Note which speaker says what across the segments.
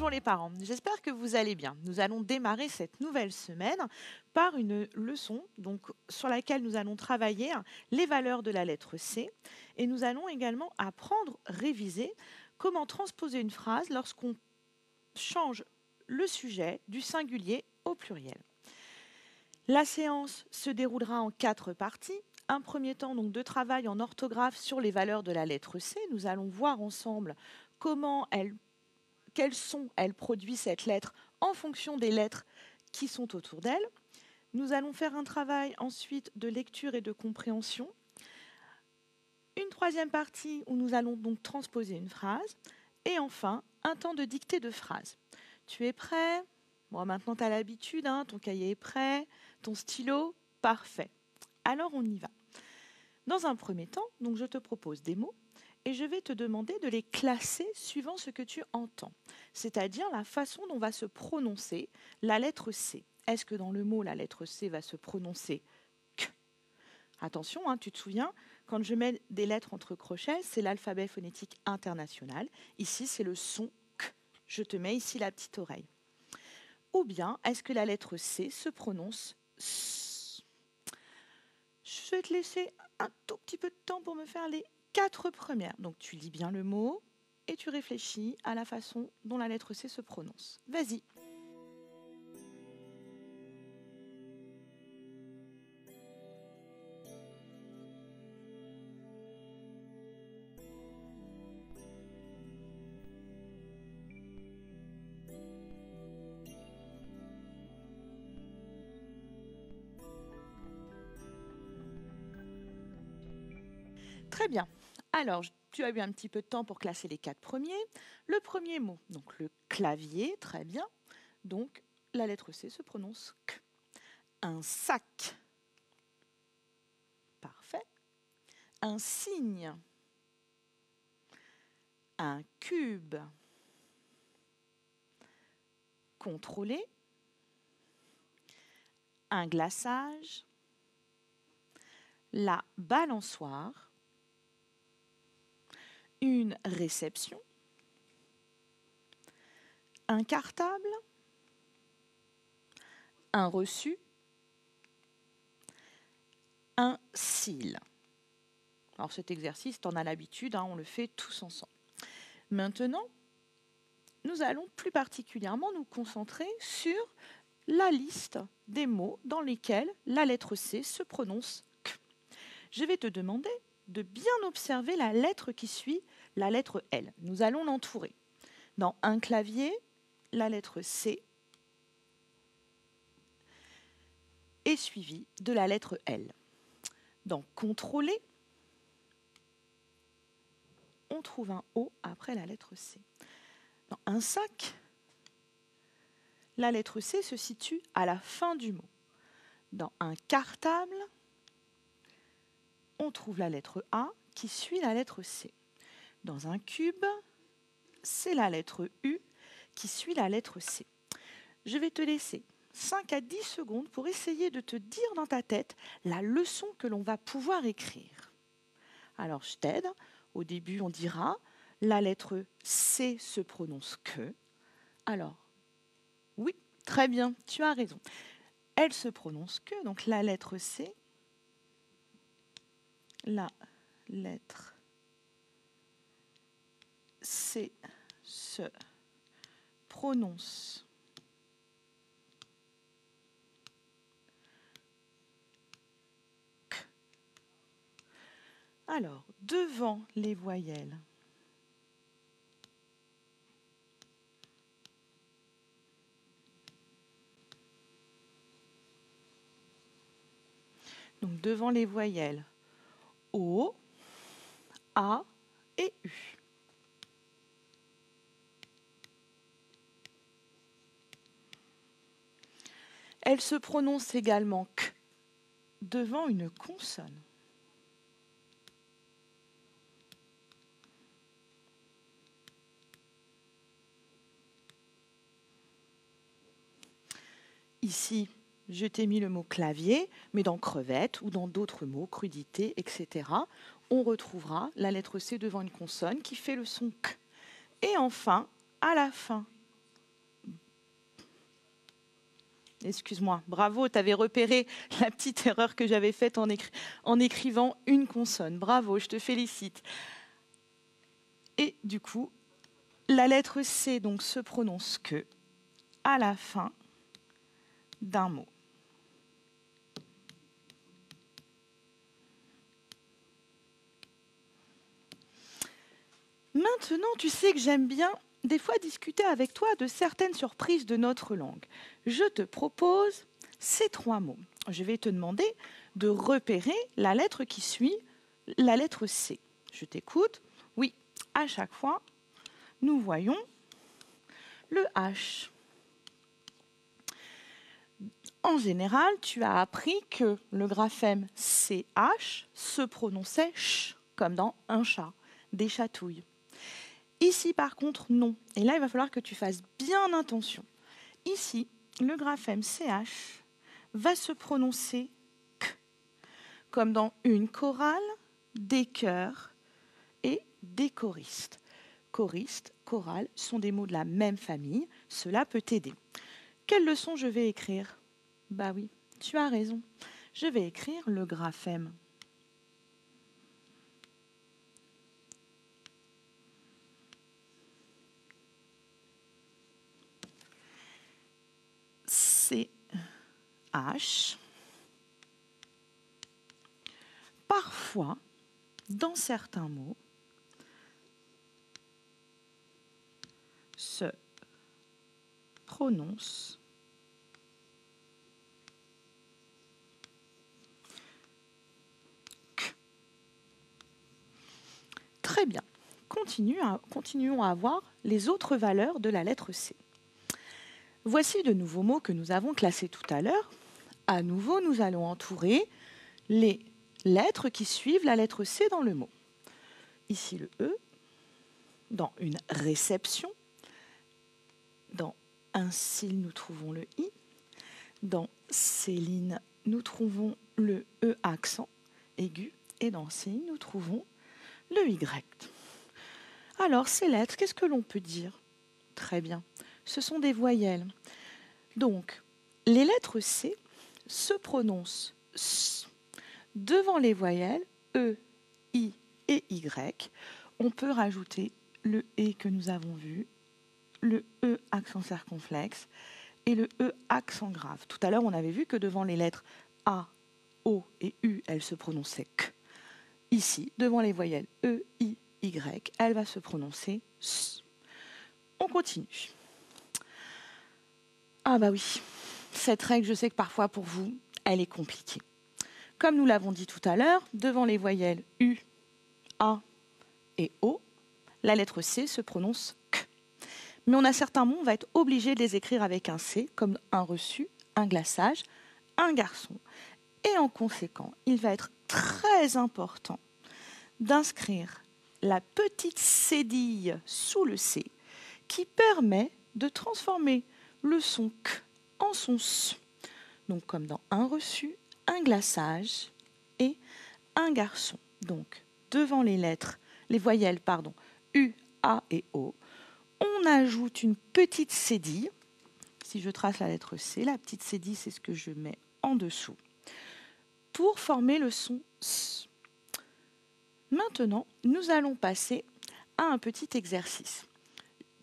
Speaker 1: Bonjour les parents, j'espère que vous allez bien. Nous allons démarrer cette nouvelle semaine par une leçon sur laquelle nous allons travailler les valeurs de la lettre C et nous allons également apprendre, réviser comment transposer une phrase lorsqu'on change le sujet du singulier au pluriel. La séance se déroulera en 4 parties. Un premier temps donc, de travail en orthographe sur les valeurs de la lettre C. Nous allons voir ensemble quels sons elle produit cette lettre en fonction des lettres qui sont autour d'elle. Nous allons faire un travail ensuite de lecture et de compréhension. Une troisième partie où nous allons donc transposer une phrase. Et enfin, un temps de dictée de phrase. Tu es prêt? Bon, maintenant tu as l'habitude, ton cahier est prêt, ton stylo, parfait. Alors on y va. Dans un premier temps, donc je te propose des mots et je vais te demander de les classer suivant ce que tu entends, c'est-à-dire la façon dont va se prononcer la lettre C. Est-ce que dans le mot, la lettre C va se prononcer K? Attention, tu te souviens, quand je mets des lettres entre crochets, c'est l'alphabet phonétique international. Ici, c'est le son K. Je te mets ici la petite oreille. Ou bien, est-ce que la lettre C se prononce S? Je vais te laisser un tout petit peu de temps pour me faire les 4 premières. Donc, tu lis bien le mot et tu réfléchis à la façon dont la lettre C se prononce. Vas-y. Très bien. Alors, tu as eu un petit peu de temps pour classer les 4 premiers. Le premier mot, donc le clavier, très bien. Donc, la lettre C se prononce K. Un sac. Parfait. Un cygne. Un cube. Contrôler. Un glaçage. La balançoire. Une réception, un cartable, un reçu, un cil. Alors cet exercice, tu en as l'habitude, on le fait tous ensemble. Maintenant, nous allons plus particulièrement nous concentrer sur la liste des mots dans lesquels la lettre C se prononce K. Je vais te demander de bien observer la lettre qui suit la lettre L. Nous allons l'entourer. Dans un clavier, la lettre C est suivie de la lettre L. Dans contrôler, on trouve un O après la lettre C. Dans un sac, la lettre C se situe à la fin du mot. Dans un cartable, on trouve la lettre A qui suit la lettre C. Dans un cube, c'est la lettre U qui suit la lettre C. Je vais te laisser 5 à 10 secondes pour essayer de te dire dans ta tête la leçon que l'on va pouvoir écrire. Alors, je t'aide. Au début, on dira la lettre C se prononce que. Alors, oui, très bien, tu as raison. Elle se prononce que, donc la lettre C, la lettre C se prononce K. Alors, devant les voyelles, donc devant les voyelles O, A et U. Elle se prononce également K devant une consonne. Ici, je t'ai mis le mot clavier, mais dans crevette ou dans d'autres mots, crudité, etc., on retrouvera la lettre C devant une consonne qui fait le son K. Et enfin, à la fin excuse-moi, bravo, tu avais repéré la petite erreur que j'avais faite en écrivant une consonne. Bravo, je te félicite. Et du coup, la lettre C donc, se prononce que à la fin d'un mot. Maintenant, tu sais que j'aime bien des fois discuter avec toi de certaines surprises de notre langue. Je te propose ces 3 mots. Je vais te demander de repérer la lettre qui suit la lettre C. Je t'écoute. Oui, à chaque fois, nous voyons le H. En général, tu as appris que le graphème CH se prononçait ch, comme dans un chat, des chatouilles. Ici, par contre, non. Et là, il va falloir que tu fasses bien attention. Ici, le graphème CH va se prononcer K, comme dans une chorale, des chœurs et des choristes. Choriste, chorale sont des mots de la même famille. Cela peut t'aider. Quelle leçon je vais écrire? Bah oui, tu as raison. Je vais écrire le graphème. CH. Parfois, dans certains mots, se prononce K. Très bien. Continuons à voir les autres valeurs de la lettre C. Voici de nouveaux mots que nous avons classés tout à l'heure. À nouveau, nous allons entourer les lettres qui suivent la lettre C dans le mot. Ici le E, dans une réception. Dans un cil, nous trouvons le I. Dans Céline, nous trouvons le E accent aigu. Et dans Céline, nous trouvons le Y. Alors, ces lettres, qu'est-ce que l'on peut dire? Très bien. Ce sont des voyelles. Donc, les lettres C se prononcent S. Devant les voyelles E, I et Y, on peut rajouter le E que nous avons vu, le E accent circonflexe et le E accent grave. Tout à l'heure, on avait vu que devant les lettres A, O et U, elles se prononçaient K. Ici, devant les voyelles E, I, Y, elle va se prononcer S. On continue. Ah bah oui, cette règle, je sais que parfois pour vous, elle est compliquée. Comme nous l'avons dit tout à l'heure, devant les voyelles U, A et O, la lettre C se prononce K. Mais on a certains mots, on va être obligé de les écrire avec un C, comme un reçu, un glaçage, un garçon. Et en conséquent, il va être très important d'inscrire la petite cédille sous le C qui permet de transformer le son K en son S. Donc comme dans un reçu, un glaçage et un garçon. Donc devant les voyelles U, A et O, on ajoute une petite cédille. Si je trace la lettre C, la petite cédille, c'est ce que je mets en dessous pour former le son S. Maintenant, nous allons passer à un petit exercice.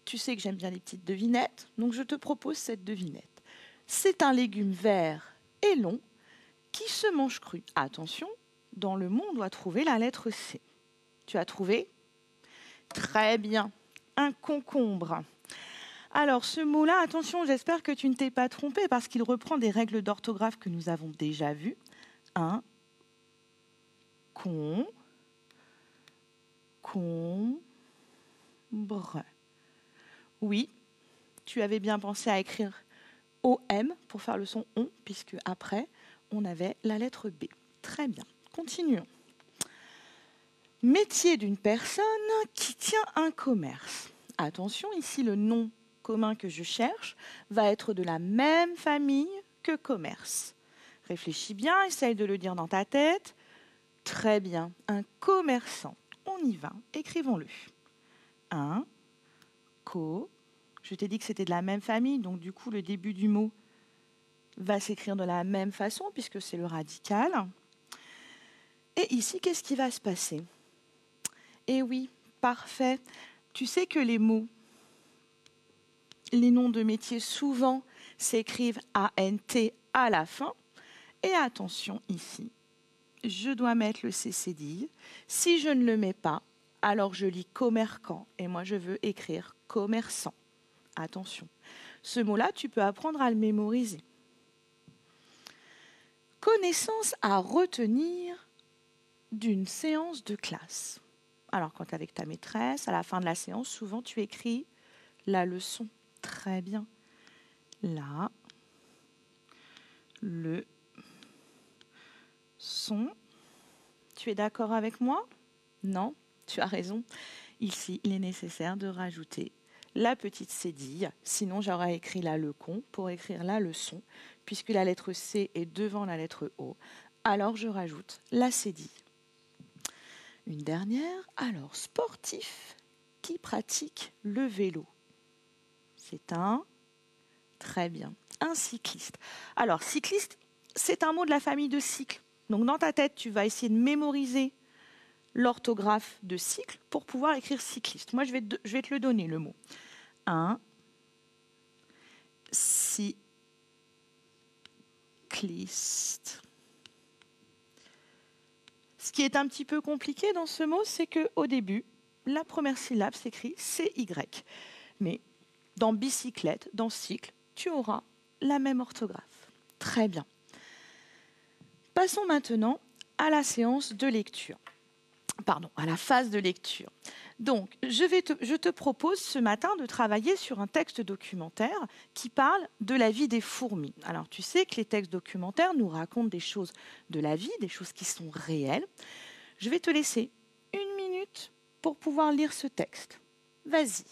Speaker 1: Tu sais que j'aime bien les petites devinettes, donc je te propose cette devinette. C'est un légume vert et long qui se mange cru. Attention, dans le mot, on doit trouver la lettre C. Tu as trouvé? Très bien. Un concombre. Alors, ce mot-là, attention, j'espère que tu ne t'es pas trompé parce qu'il reprend des règles d'orthographe que nous avons déjà vues. Un combre. Oui, tu avais bien pensé à écrire OM pour faire le son ON, puisque après, on avait la lettre B. Très bien, continuons. Métier d'une personne qui tient un commerce. Attention, ici, le nom commun que je cherche va être de la même famille que commerce. Réfléchis bien, essaye de le dire dans ta tête. Très bien, un commerçant. On y va, écrivons-le. Un co. Je t'ai dit que c'était de la même famille, donc du coup, le début du mot va s'écrire de la même façon puisque c'est le radical. Et ici, qu'est-ce qui va se passer? Eh oui, parfait. Tu sais que les mots, les noms de métiers, souvent s'écrivent ANT à la fin. Et attention ici, je dois mettre le CCDI. Si je ne le mets pas, alors je lis commerçant et moi je veux écrire commerçant. Attention, ce mot-là, tu peux apprendre à le mémoriser. Connaissance à retenir d'une séance de classe. Alors, quand tu es avec ta maîtresse, à la fin de la séance, souvent tu écris la leçon. Très bien. La leçon. Tu es d'accord avec moi? Non, tu as raison. Ici, il est nécessaire de rajouter la petite cédille. Sinon, j'aurais écrit la lecon pour écrire la leçon, puisque la lettre C est devant la lettre O. Alors, je rajoute la cédille. Une dernière, alors sportif qui pratique le vélo. C'est très bien, un cycliste. Alors, cycliste, c'est un mot de la famille de cycle. Donc, dans ta tête, tu vas essayer de mémoriser l'orthographe de cycle pour pouvoir écrire cycliste. Moi, je vais te le donner, le mot. Un cycliste. Ce qui est un petit peu compliqué dans ce mot, c'est qu'au début, la première syllabe s'écrit CY. Mais dans bicyclette, dans cycle, tu auras la même orthographe. Très bien. Passons maintenant à la séance de lecture. Pardon, à la phase de lecture. Donc, je te propose ce matin de travailler sur un texte documentaire qui parle de la vie des fourmis. Alors, tu sais que les textes documentaires nous racontent des choses de la vie, des choses qui sont réelles. Je vais te laisser 1 minute pour pouvoir lire ce texte. Vas-y.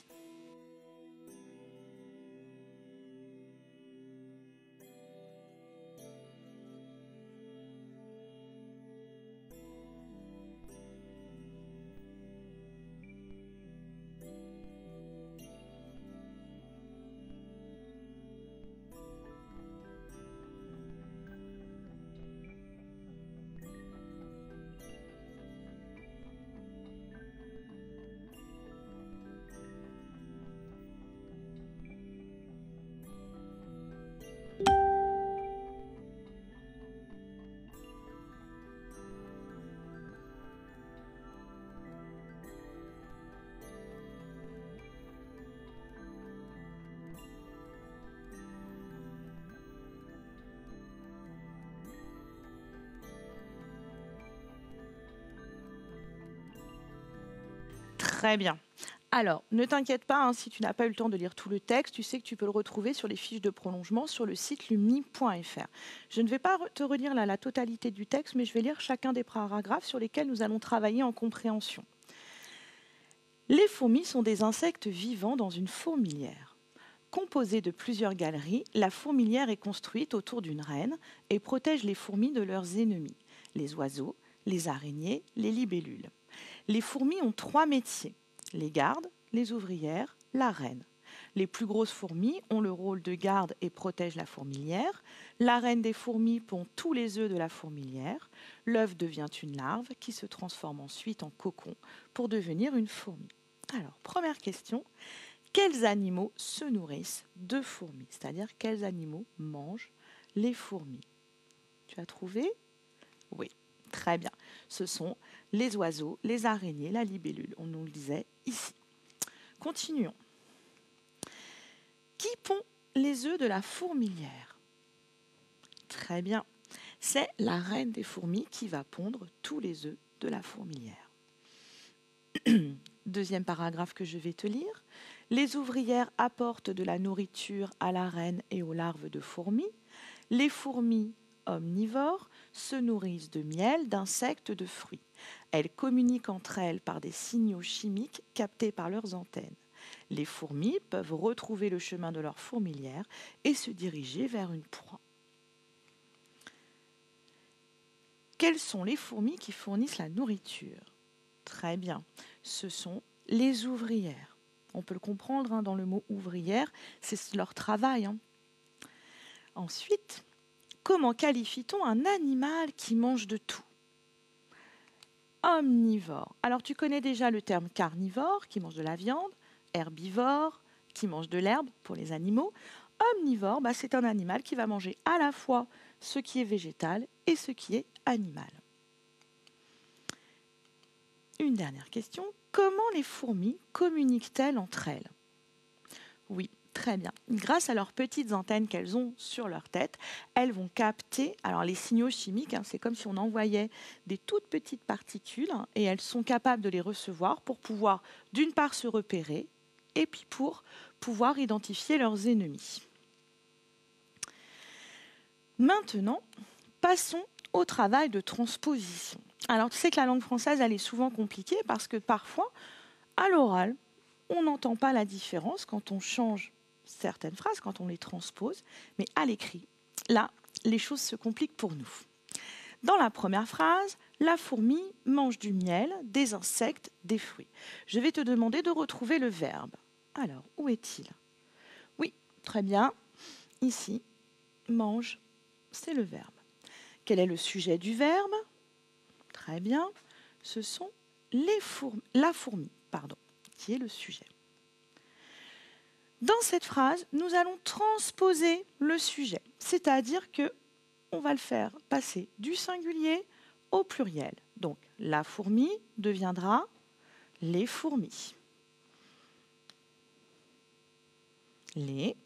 Speaker 1: Très bien. Alors, ne t'inquiète pas, hein, si tu n'as pas eu le temps de lire tout le texte, tu sais que tu peux le retrouver sur les fiches de prolongement sur le site lumni.fr. Je ne vais pas te relire là, la totalité du texte, mais je vais lire chacun des paragraphes sur lesquels nous allons travailler en compréhension. Les fourmis sont des insectes vivants dans une fourmilière. Composée de plusieurs galeries, la fourmilière est construite autour d'une reine et protège les fourmis de leurs ennemis, les oiseaux, les araignées, les libellules. Les fourmis ont 3 métiers, les gardes, les ouvrières, la reine. Les plus grosses fourmis ont le rôle de garde et protègent la fourmilière. La reine des fourmis pond tous les œufs de la fourmilière. L'œuf devient une larve qui se transforme ensuite en cocon pour devenir une fourmi. Alors, première question, quels animaux se nourrissent de fourmis? C'est-à-dire, quels animaux mangent les fourmis? Tu as trouvé? Oui, très bien. Ce sont les oiseaux, les araignées, la libellule. On nous le disait ici. Continuons. Qui pond les œufs de la fourmilière? Très bien. C'est la reine des fourmis qui va pondre tous les œufs de la fourmilière. Deuxième paragraphe que je vais te lire. Les ouvrières apportent de la nourriture à la reine et aux larves de fourmis. Les fourmis omnivores se nourrissent de miel, d'insectes, de fruits. Elles communiquent entre elles par des signaux chimiques captés par leurs antennes. Les fourmis peuvent retrouver le chemin de leur fourmilière et se diriger vers une proie. Quelles sont les fourmis qui fournissent la nourriture? Très bien, ce sont les ouvrières. On peut le comprendre dans le mot ouvrière, c'est leur travail. Ensuite, comment qualifie-t-on un animal qui mange de tout? Omnivore. Alors tu connais déjà le terme carnivore, qui mange de la viande, herbivore, qui mange de l'herbe pour les animaux. Omnivore, c'est un animal qui va manger à la fois ce qui est végétal et ce qui est animal. Une dernière question. Comment les fourmis communiquent-elles entre elles? Oui, très bien. Grâce à leurs petites antennes qu'elles ont sur leur tête, elles vont capter les signaux chimiques. C'est comme si on envoyait des toutes petites particules et elles sont capables de les recevoir pour pouvoir, d'une part, se repérer et puis pour pouvoir identifier leurs ennemis. Maintenant, passons au travail de transposition. Alors, tu sais que la langue française, elle est souvent compliquée parce que parfois, à l'oral, on n'entend pas la différence quand on change certaines phrases, quand on les transpose, mais à l'écrit, là, les choses se compliquent pour nous. Dans la première phrase, la fourmi mange du miel, des insectes, des fruits. Je vais te demander de retrouver le verbe. Alors, où est-il? Oui, très bien. Ici, mange, c'est le verbe. Quel est le sujet du verbe? Très bien. Ce sont la fourmi, qui est le sujet. Dans cette phrase, nous allons transposer le sujet, c'est-à-dire que on va le faire passer du singulier au pluriel. Donc, la fourmi deviendra les fourmis. Les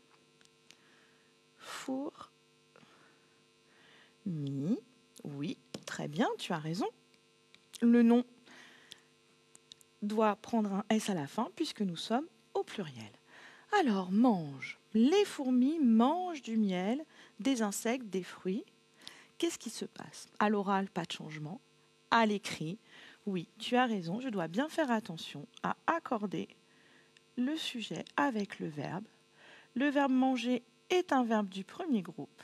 Speaker 1: fourmis. Oui, très bien, tu as raison. Le nom doit prendre un S à la fin puisque nous sommes au pluriel. Alors, mange. Les fourmis mangent du miel, des insectes, des fruits. Qu'est-ce qui se passe? À l'oral, pas de changement. À l'écrit, oui, tu as raison, je dois bien faire attention à accorder le sujet avec le verbe. Le verbe manger est un verbe du premier groupe.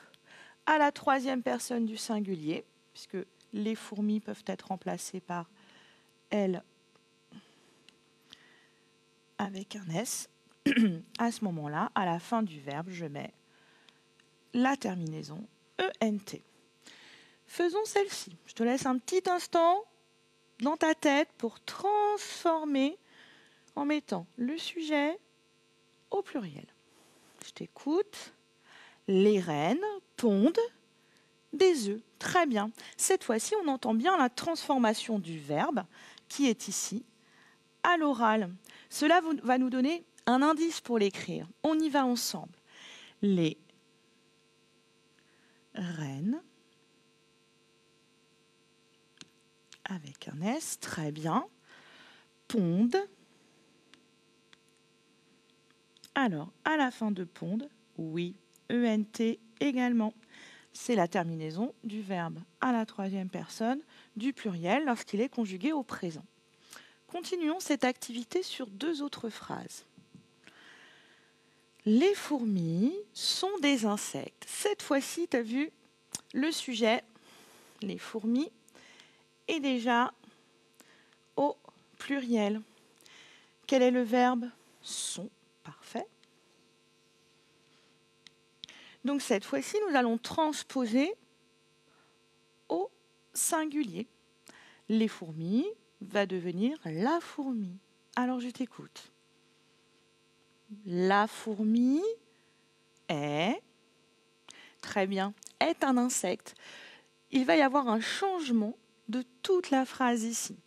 Speaker 1: À la troisième personne du singulier, puisque les fourmis peuvent être remplacées par elles avec un S. À ce moment-là, à la fin du verbe, je mets la terminaison ENT. Faisons celle-ci. Je te laisse un petit instant dans ta tête pour transformer en mettant le sujet au pluriel. Je t'écoute. Les reines pondent des œufs. Très bien. Cette fois-ci, on entend bien la transformation du verbe qui est ici à l'oral. Cela va nous donner un indice pour l'écrire. On y va ensemble. Les reines, avec un S, très bien, pondent. Alors, à la fin de pondent, oui, ENT également. C'est la terminaison du verbe à la troisième personne du pluriel lorsqu'il est conjugué au présent. Continuons cette activité sur deux autres phrases. Les fourmis sont des insectes. Cette fois-ci, tu as vu, le sujet, les fourmis, est déjà au pluriel. Quel est le verbe? Sont. Parfait. Donc cette fois-ci, nous allons transposer au singulier. Les fourmis va devenir la fourmi. Alors je t'écoute. La fourmi est, très bien, est un insecte. Il va y avoir un changement de toute la phrase ici.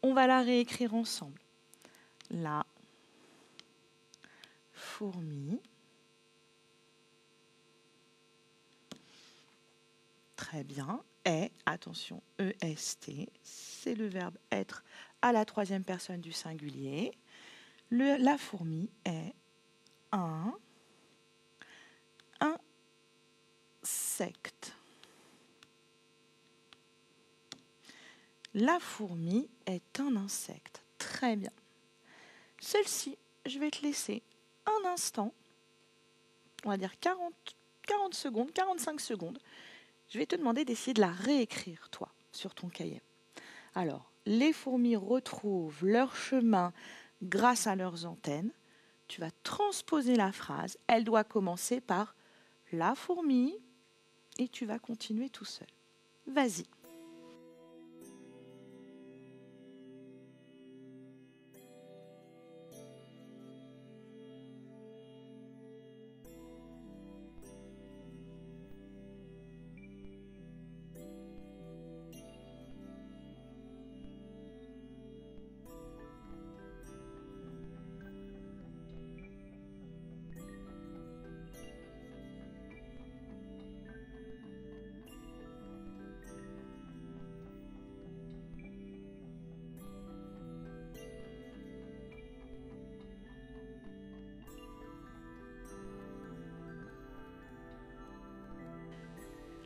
Speaker 1: On va la réécrire ensemble. La fourmi, très bien, est, attention, EST, c'est le verbe être à la troisième personne du singulier. La fourmi est un insecte. La fourmi est un insecte. Très bien. Celle-ci, je vais te laisser un instant, on va dire 40 secondes, 45 secondes. Je vais te demander d'essayer de la réécrire, toi, sur ton cahier. Alors, les fourmis retrouvent leur chemin grâce à leurs antennes. Tu vas transposer la phrase. Elle doit commencer par la fourmi et tu vas continuer tout seul. Vas-y.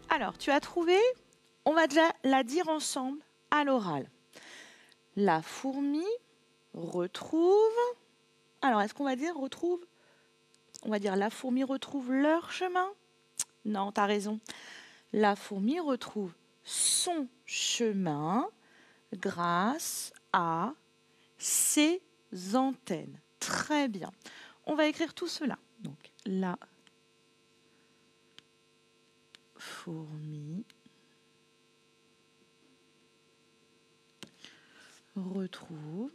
Speaker 1: Alors, tu as trouvé? On va déjà la dire ensemble à l'oral. La fourmi retrouve... Alors, est-ce qu'on va dire retrouve? On va dire la fourmi retrouve leur chemin? Non, tu as raison. La fourmi retrouve son chemin grâce à ses antennes. Très bien. On va écrire tout cela. Donc, la fourmi retrouve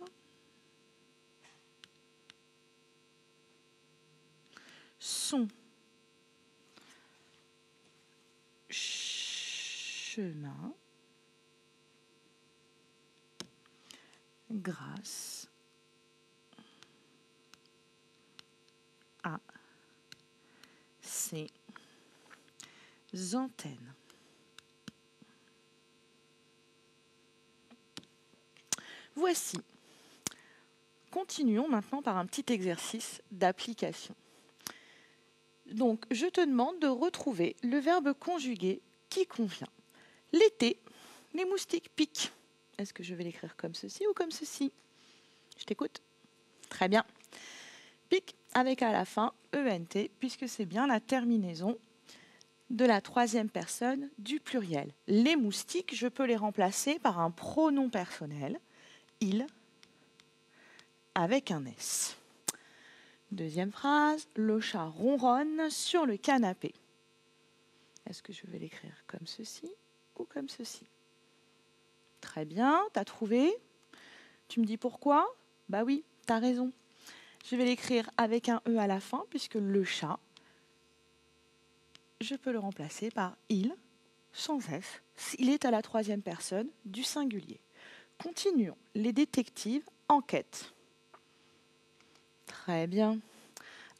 Speaker 1: son chemin grâce à ses antennes. Voici. Continuons maintenant par un petit exercice d'application. Donc, je te demande de retrouver le verbe conjugué qui convient. L'été, les moustiques piquent. Est-ce que je vais l'écrire comme ceci ou comme ceci? Je t'écoute. Très bien. Pique avec à la fin ENT, puisque c'est bien la terminaison de la troisième personne du pluriel. Les moustiques, je peux les remplacer par un pronom personnel, il, avec un S. Deuxième phrase, le chat ronronne sur le canapé. Est-ce que je vais l'écrire comme ceci ou comme ceci? Très bien, tu as trouvé? Tu me dis pourquoi? Bah oui, tu as raison. Je vais l'écrire avec un E à la fin, puisque le chat, je peux le remplacer par il, sans S. Il est à la troisième personne du singulier. Continuons. Les détectives enquêtent. Très bien.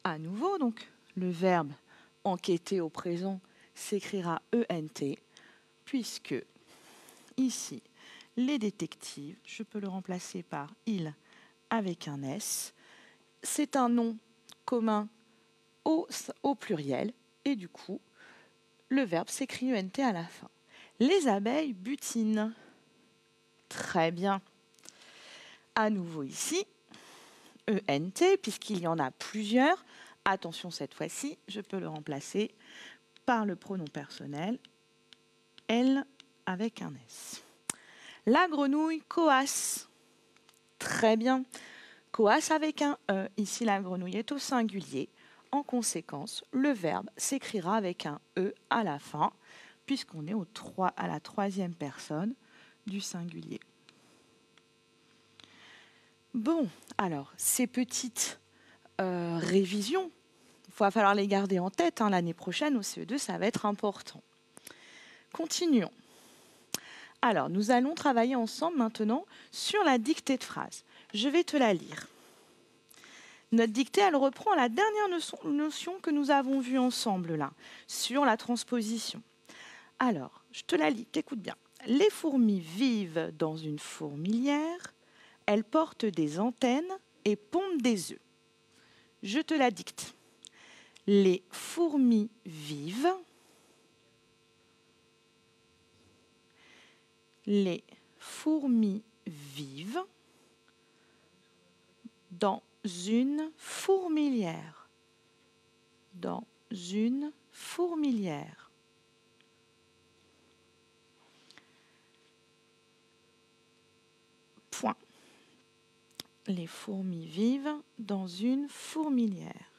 Speaker 1: À nouveau, donc, le verbe enquêter au présent s'écrira ENT, puisque ici, les détectives, je peux le remplacer par il avec un S. C'est un nom commun au pluriel, et du coup, le verbe s'écrit ENT à la fin. Les abeilles butinent. Très bien. À nouveau ici, ENT, puisqu'il y en a plusieurs. Attention, cette fois-ci, je peux le remplacer par le pronom personnel, elle avec un S. La grenouille coasse. Très bien. Coasse avec un E. Ici, la grenouille est au singulier. En conséquence, le verbe s'écrira avec un E à la fin, puisqu'on est à la troisième personne du singulier. Bon, alors, ces petites révisions, il va falloir les garder en tête. L'année prochaine, au CE2, ça va être important. Continuons. Alors, nous allons travailler ensemble maintenant sur la dictée de phrase. Je vais te la lire. Notre dictée, elle reprend la dernière notion que nous avons vue ensemble là, sur la transposition. Alors, je te la lis, t'écoutes bien. Les fourmis vivent dans une fourmilière, elles portent des antennes et pondent des œufs. Je te la dicte. Les fourmis vivent. Les fourmis vivent dans une fourmilière. Dans une fourmilière. Point. Les fourmis vivent dans une fourmilière.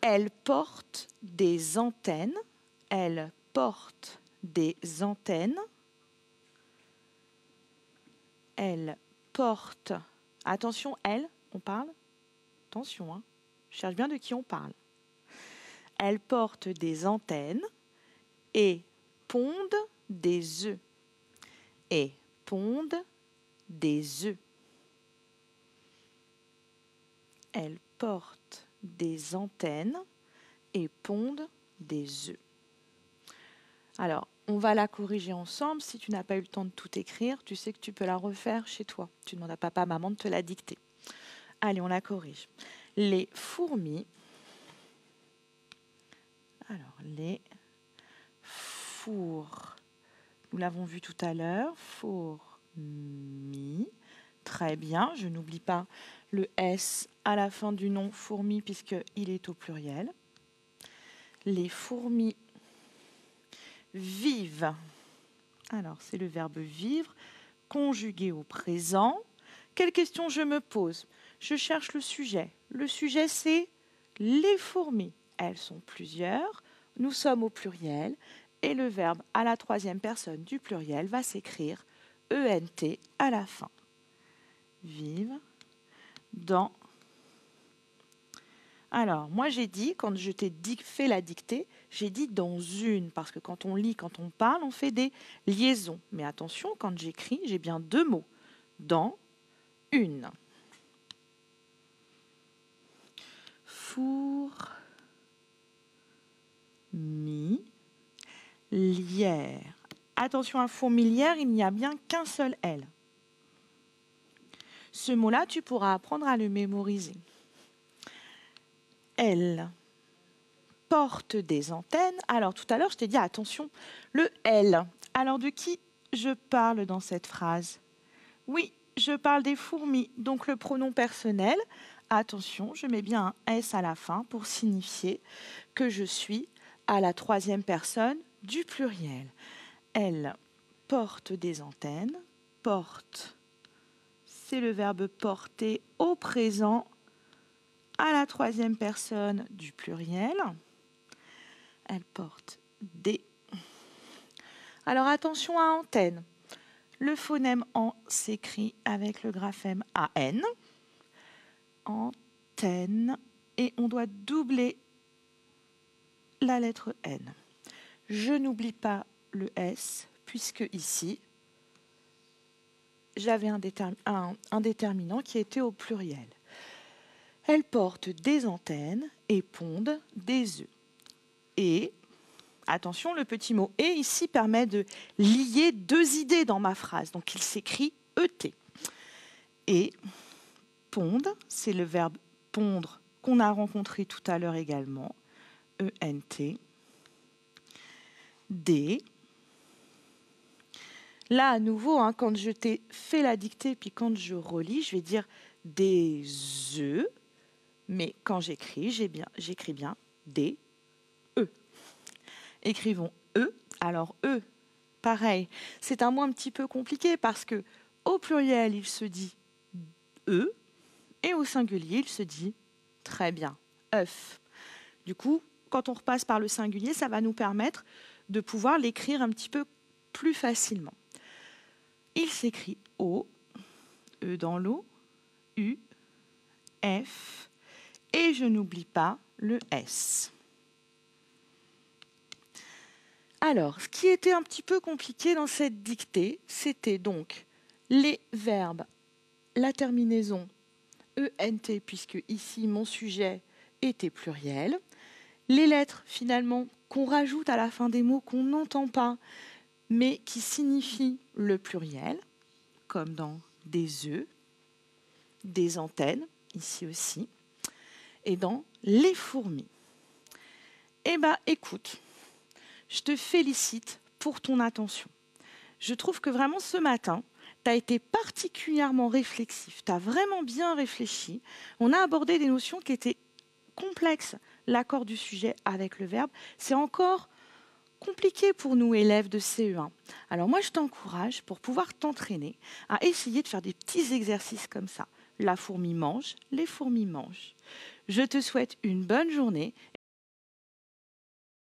Speaker 1: Elles portent des antennes. Elle porte des antennes. Elle porte... Attention, elle, on parle. Attention, hein. Je cherche bien de qui on parle. Elle porte des antennes et pondent des œufs. Et pondent des œufs. Elle porte des antennes et pondent des œufs. Alors, on va la corriger ensemble. Si tu n'as pas eu le temps de tout écrire, tu sais que tu peux la refaire chez toi. Tu demandes à papa, maman de te la dicter. Allez, on la corrige. Les fourmis. Alors, les fours. Nous l'avons vu tout à l'heure. Fourmis. Très bien. Je n'oublie pas le S à la fin du nom fourmi puisqu'il est au pluriel. Les fourmis vivent. Alors, c'est le verbe vivre, conjugué au présent. Quelle question je me pose? Je cherche le sujet. Le sujet, c'est les fourmis. Elles sont plusieurs. Nous sommes au pluriel. Et le verbe à la troisième personne du pluriel va s'écrire ENT à la fin. Vivent dans... Alors, moi j'ai dit, quand je t'ai fait la dictée, j'ai dit dans une, parce que quand on lit, quand on parle, on fait des liaisons. Mais attention, quand j'écris, j'ai bien deux mots. Dans, une. Fourmilière. Attention à fourmilière, il n'y a bien qu'un seul L. Ce mot-là, tu pourras apprendre à le mémoriser. Elle porte des antennes. Alors, tout à l'heure, je t'ai dit, attention, le L. Alors, de qui je parle dans cette phrase? Oui, je parle des fourmis. Donc, le pronom personnel, attention, je mets bien un S à la fin pour signifier que je suis à la troisième personne du pluriel. Elle porte des antennes. Porte, c'est le verbe porter au présent à la troisième personne du pluriel. Elle porte des. Alors attention à antenne. Le phonème en s'écrit avec le graphème AN. Antenne. Et on doit doubler la lettre N. Je n'oublie pas le S, puisque ici, j'avais un déterminant qui était au pluriel. Elle porte des antennes et pondent des œufs. Et, attention, le petit mot « et » ici permet de lier deux idées dans ma phrase. Donc, il s'écrit « ET ». Et, pondent, c'est le verbe « pondre » qu'on a rencontré tout à l'heure également. ENT. Des. Là, à nouveau, hein, quand je t'ai fait la dictée, puis quand je relis, je vais dire « des œufs ». Mais quand j'écris, j'écris bien des E. Écrivons E. Alors E, pareil, c'est un mot un petit peu compliqué parce que au pluriel, il se dit E et au singulier, il se dit très bien œuf. Du coup, quand on repasse par le singulier, ça va nous permettre de pouvoir l'écrire un petit peu plus facilement. Il s'écrit O, E dans l'eau, U, F, et je n'oublie pas le S. Alors, ce qui était un petit peu compliqué dans cette dictée, c'était donc les verbes, la terminaison ENT, puisque ici mon sujet était pluriel, les lettres finalement qu'on rajoute à la fin des mots qu'on n'entend pas, mais qui signifient le pluriel, comme dans des œufs, des antennes, ici aussi, et dans les fourmis. Eh bien, écoute, je te félicite pour ton attention. Je trouve que vraiment ce matin, tu as été particulièrement réflexif, tu as vraiment bien réfléchi. On a abordé des notions qui étaient complexes. L'accord du sujet avec le verbe, c'est encore compliqué pour nous, élèves de CE1. Alors moi, je t'encourage, pour pouvoir t'entraîner, à essayer de faire des petits exercices comme ça. La fourmi mange, les fourmis mangent. Je te souhaite une bonne journée